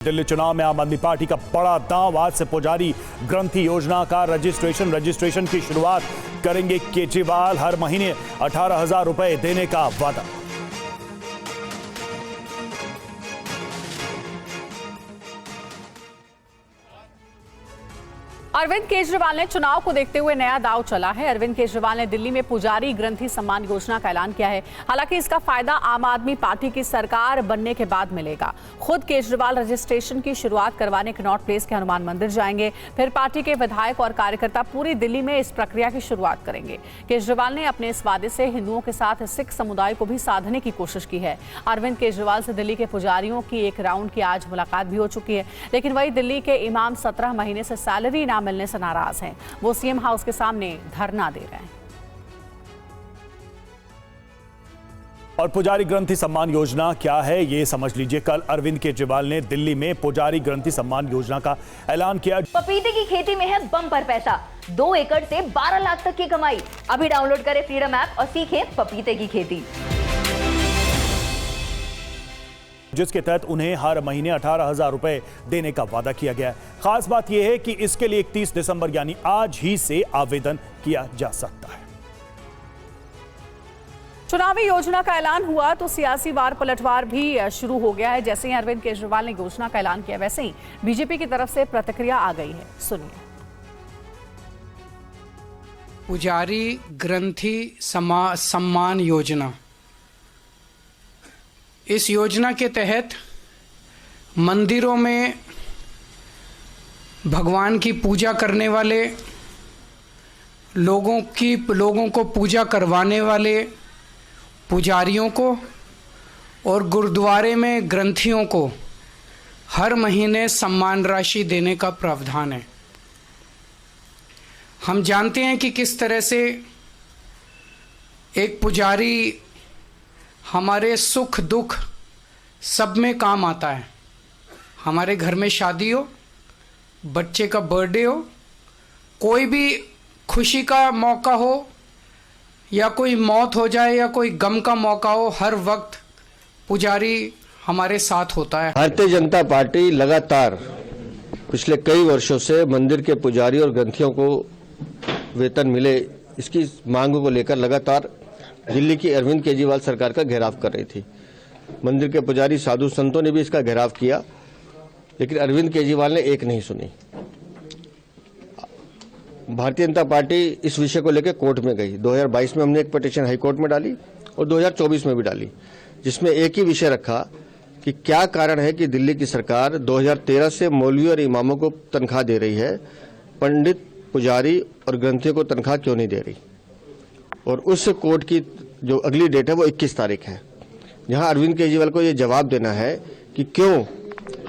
दिल्ली चुनाव में आम आदमी पार्टी का बड़ा दांव। आज से पुजारी ग्रंथि योजना का रजिस्ट्रेशन की शुरुआत करेंगे केजरीवाल। हर महीने 18,000 रुपए देने का वादा। अरविंद केजरीवाल ने चुनाव को देखते हुए नया दांव चला है। अरविंद केजरीवाल ने दिल्ली में पुजारी ग्रंथि सम्मान योजना का ऐलान किया है। हालांकि इसका फायदा आम आदमी पार्टी की सरकार बनने के बाद मिलेगा। खुद केजरीवाल रजिस्ट्रेशन की शुरुआत करवाने कनॉट प्लेस के हनुमान मंदिर जाएंगे। फिर पार्टी के विधायक और कार्यकर्ता पूरी दिल्ली में इस प्रक्रिया की शुरुआत करेंगे। केजरीवाल ने अपने इस वादे से हिंदुओं के साथ सिख समुदाय को भी साधने की कोशिश की है। अरविंद केजरीवाल से दिल्ली के पुजारियों की एक राउंड की आज मुलाकात भी हो चुकी है। लेकिन वही दिल्ली के इमाम 17 महीने से सैलरी ना मिलने से नाराज हैं। वो सीएम हाउस के सामने धरना दे रहे हैं। और पुजारी ग्रंथि सम्मान योजना क्या है, ये समझ लीजिए। कल अरविंद केजरीवाल ने दिल्ली में पुजारी ग्रंथि सम्मान योजना का ऐलान किया। पपीते की खेती में है बम्पर पैसा, 2 एकड़ से 12 लाख तक की कमाई। अभी डाउनलोड करें फ्रीडम ऐप और सीखें पपीते की खेती, जिसके तहत उन्हें हर महीने 18,000 रुपए देने का वादा किया गया है। खास बात यह है कि इसके लिए 31 दिसंबर यानी आज ही से आवेदन किया जा सकता है। चुनावी योजना का ऐलान हुआ तो सियासी वार पलटवार भी शुरू हो गया है। जैसे ही अरविंद केजरीवाल ने योजना का ऐलान किया, वैसे ही बीजेपी की तरफ से प्रतिक्रिया आ गई है। सुनिए। पुजारी ग्रंथि सम्मान योजना, इस योजना के तहत मंदिरों में भगवान की पूजा करने वाले लोगों को पूजा करवाने वाले पुजारियों को और गुरुद्वारे में ग्रंथियों को हर महीने सम्मान राशि देने का प्रावधान है। हम जानते हैं कि किस तरह से एक पुजारी हमारे सुख दुख सब में काम आता है। हमारे घर में शादी हो, बच्चे का बर्थडे हो, कोई भी खुशी का मौका हो या कोई मौत हो जाए या कोई गम का मौका हो, हर वक्त पुजारी हमारे साथ होता है। भारतीय जनता पार्टी लगातार पिछले कई वर्षों से मंदिर के पुजारी और ग्रंथियों को वेतन मिले, इसकी मांगों को लेकर लगातार दिल्ली की अरविंद केजरीवाल सरकार का घेराव कर रही थी। मंदिर के पुजारी साधु संतों ने भी इसका घेराव किया, लेकिन अरविंद केजरीवाल ने एक नहीं सुनी। भारतीय जनता पार्टी इस विषय को लेकर कोर्ट में गई। 2022 में हमने एक पिटीशन हाई कोर्ट में डाली और 2024 में भी डाली, जिसमें एक ही विषय रखा कि क्या कारण है कि दिल्ली की सरकार 2013 से मौलवी और इमामों को तनख्वाह दे रही है, पंडित, पुजारी और ग्रंथियों को तनख्वाह क्यों नहीं दे रही। और उस कोर्ट की जो अगली डेट है वो 21 तारीख है, जहां अरविंद केजरीवाल को ये जवाब देना है कि क्यों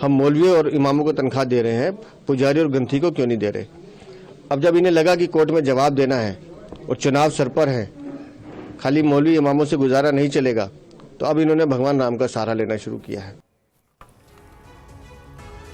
हम मौलवियों और इमामों को तनख्वाह दे रहे हैं, पुजारी और ग्रंथी को क्यों नहीं दे रहे। अब जब इन्हें लगा कि कोर्ट में जवाब देना है और चुनाव सर पर है, खाली मौलवी इमामों से गुजारा नहीं चलेगा, तो अब इन्होंने भगवान राम का सहारा लेना शुरू किया है।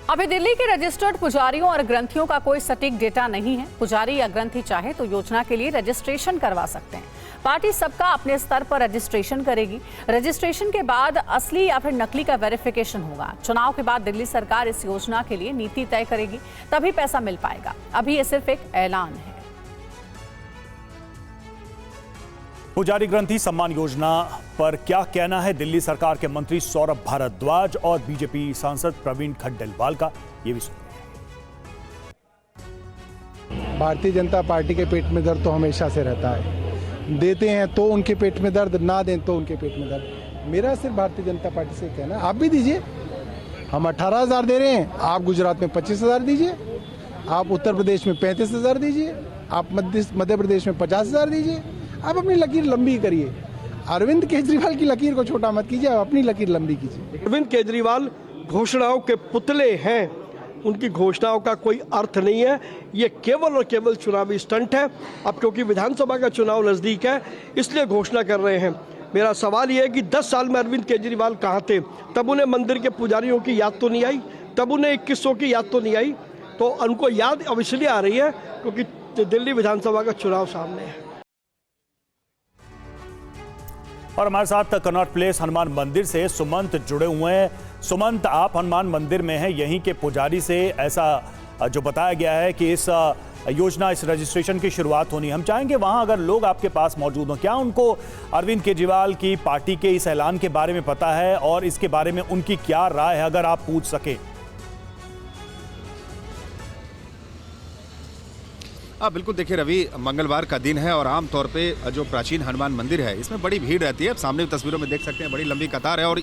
अभी दिल्ली के रजिस्टर्ड पुजारियों और ग्रंथियों का कोई सटीक डेटा नहीं है। पुजारी या ग्रंथी चाहे तो योजना के लिए रजिस्ट्रेशन करवा सकते हैं। पार्टी सबका अपने स्तर पर रजिस्ट्रेशन करेगी। रजिस्ट्रेशन के बाद असली या फिर नकली का वेरिफिकेशन होगा। चुनाव के बाद दिल्ली सरकार इस योजना के लिए नीति तय करेगी, तभी पैसा मिल पाएगा। अभी ये सिर्फ एक ऐलान है। पुजारी ग्रंथि सम्मान योजना पर क्या कहना है दिल्ली सरकार के मंत्री सौरभ भारद्वाज और बीजेपी सांसद प्रवीण खड्डेलवाल का, ये भी सुनिए। भारतीय जनता पार्टी के पेट में दर्द तो हमेशा से रहता है। देते हैं तो उनके पेट में दर्द, ना दें तो उनके पेट में दर्द। मेरा सिर्फ भारतीय जनता पार्टी से कहना है, आप भी दीजिए। हम 18,000 दे रहे हैं, आप गुजरात में 25,000 दीजिए, आप उत्तर प्रदेश में 35,000 दीजिए, आप मध्य प्रदेश में 50,000 दीजिए। आप अपनी लकीर लंबी करिए। अरविंद केजरीवाल की लकीर को छोटा मत कीजिए, आप अपनी लकीर लंबी कीजिए। अरविंद केजरीवाल घोषणाओं के पुतले हैं, उनकी घोषणाओं का कोई अर्थ नहीं है। ये केवल और केवल चुनावी स्टंट है। अब क्योंकि विधानसभा का चुनाव नज़दीक है, इसलिए घोषणा कर रहे हैं। मेरा सवाल ये है कि 10 साल में अरविंद केजरीवाल कहाँ थे? तब उन्हें मंदिर के पुजारियों की याद तो नहीं आई, तब उन्हें 2100 की याद तो नहीं आई। तो उनको याद अब इसलिए आ रही है क्योंकि दिल्ली विधानसभा का चुनाव सामने है। और हमारे साथ कनॉट प्लेस हनुमान मंदिर से सुमंत जुड़े हुए हैं। सुमंत, आप हनुमान मंदिर में हैं, यहीं के पुजारी से ऐसा जो बताया गया है कि इस योजना, इस रजिस्ट्रेशन की शुरुआत होनी, हम चाहेंगे वहां अगर लोग आपके पास मौजूद हों, क्या उनको अरविंद केजरीवाल की पार्टी के इस ऐलान के बारे में पता है और इसके बारे में उनकी क्या राय है, अगर आप पूछ सके? बिल्कुल, देखिए रवि, मंगलवार का दिन है और आमतौर पे जो प्राचीन हनुमान मंदिर है इसमें बड़ी भीड़ रहती है। आप सामने तस्वीरों में देख सकते हैं, बड़ी लंबी कतार है और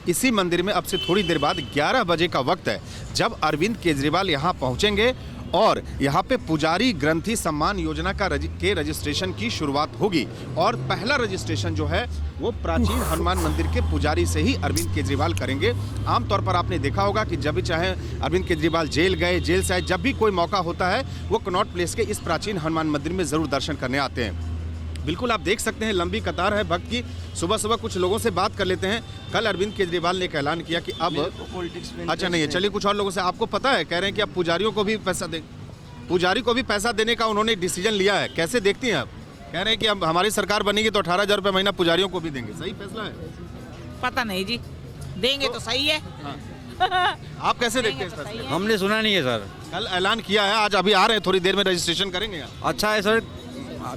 इसी मंदिर में अब से थोड़ी देर बाद 11 बजे का वक्त है जब अरविंद केजरीवाल यहाँ पहुँचेंगे और यहाँ पे पुजारी ग्रंथी सम्मान योजना के रजिस्ट्रेशन की शुरुआत होगी। और पहला रजिस्ट्रेशन जो है वो प्राचीन हनुमान मंदिर के पुजारी से ही अरविंद केजरीवाल करेंगे। आमतौर पर आपने देखा होगा कि जब भी चाहे अरविंद केजरीवाल जेल गए, जेल से आए, जब भी कोई मौका होता है वो कनॉट प्लेस के इस प्राचीन हनुमान मंदिर में ज़रूर दर्शन करने आते हैं। बिल्कुल, आप देख सकते हैं लंबी कतार है भक्त की। सुबह सुबह कुछ लोगों से बात कर लेते हैं। कल अरविंद केजरीवाल ने एक ऐलान किया कि अब अच्छा नहीं है, चलिए कुछ और लोगों से, आपको पता है, कह रहे हैं कि अब पुजारियों को भी पैसा दे, पुजारी को भी पैसा देने का उन्होंने डिसीजन लिया है। कैसे देखती हैं आप? कह रहे हैं कि अब हमारी सरकार बनेगी तो 18,000 रुपये महीना पुजारियों को भी देंगे, सही फैसला है? पता नहीं जी, देंगे तो सही है। आप कैसे देखते हैं इस फैसले? हमने सुना नहीं है सर। कल ऐलान किया है, आज अभी आ रहे हैं, थोड़ी देर में रजिस्ट्रेशन करेंगे। अच्छा है सर,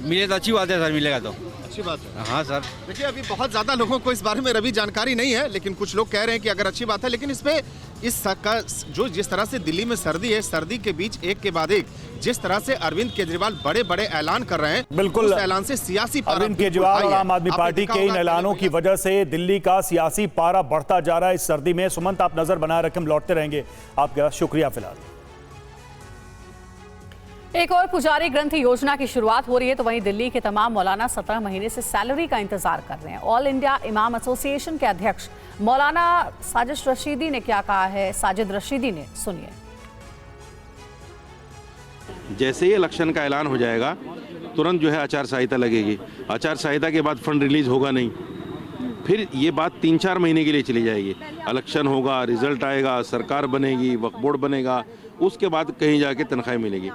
मिले तो अच्छी बात है सर, मिलेगा तो अच्छी बात है। हाँ सर। देखिए, अभी बहुत ज़्यादा लोगों को इस बारे में रवि जानकारी नहीं है, लेकिन कुछ लोग कह रहे हैं कि अगर अच्छी बात है, लेकिन इस पे जो जिस तरह से दिल्ली में सर्दी है, सर्दी के बीच एक के बाद एक जिस तरह से अरविंद केजरीवाल बड़े बड़े ऐलान कर रहे हैं, बिल्कुल, उस ऐलान से सियासी पारा अरविंद केजरीवाल और आम आदमी पार्टी के इन ऐलानों की वजह से दिल्ली का सियासी पारा बढ़ता जा रहा है इस सर्दी में। सुमंत, आप नजर बनाए रखें, हम लौटते रहेंगे आपका। शुक्रिया। फिलहाल एक और पुजारी ग्रंथी योजना की शुरुआत हो रही है, तो वहीं दिल्ली के तमाम मौलाना 17 महीने से सैलरी का इंतजार कर रहे हैं। ऑल इंडिया इमाम एसोसिएशन के अध्यक्ष मौलाना साजिद रशीदी ने क्या कहा है, साजिद रशीदी ने, सुनिए। जैसे ही इलेक्शन का ऐलान हो जाएगा तुरंत जो है आचार संहिता लगेगी। आचार संहिता के बाद फंड रिलीज होगा नहीं, फिर ये बात 3-4 महीने के लिए चली जाएगी। इलेक्शन होगा, रिजल्ट आएगा, सरकार बनेगी, वक्फ बोर्ड बनेगा, उसके बाद कहीं जाके तनख्वाह मिलेगी।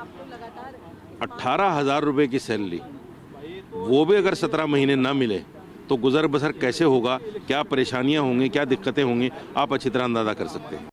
18,000 रुपये की सैलरी, वो भी अगर 17 महीने ना मिले तो गुजर बसर कैसे होगा, क्या परेशानियां होंगी, क्या दिक्कतें होंगी, आप अच्छी तरह अंदाजा कर सकते हैं।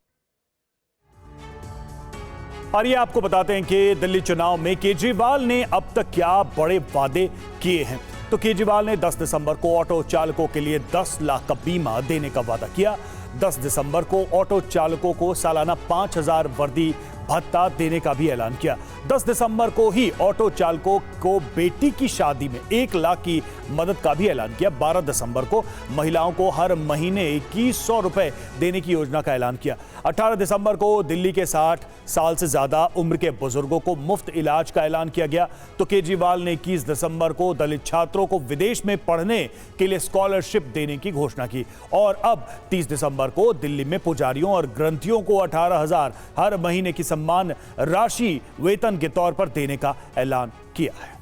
और ये आपको बताते हैं कि दिल्ली चुनाव में केजरीवाल ने अब तक क्या बड़े वादे किए हैं। तो केजरीवाल ने 10 दिसंबर को ऑटो चालकों के लिए 10 लाख का बीमा देने का वादा किया। 10 दिसंबर को ऑटो चालकों को सालाना 5,000 वर्दी भत्ता देने का भी ऐलान किया। 10 दिसंबर को ही ऑटो चालकों को बेटी की शादी में 1 लाख की मदद का भी ऐलान किया। 12 दिसंबर को महिलाओं को हर महीने 2100 रुपए देने की योजना का ऐलान किया। 18 दिसंबर को दिल्ली के 60 साल से ज्यादा उम्र के बुजुर्गों को मुफ्त इलाज का ऐलान किया गया। तो केजरीवाल ने 21 दिसंबर को दलित छात्रों को विदेश में पढ़ने के लिए स्कॉलरशिप देने की घोषणा की। और अब 30 दिसंबर को दिल्ली में पुजारियों और ग्रंथियों को 18,000 हर महीने की सम्मान राशि वेतन के तौर पर देने का ऐलान किया है।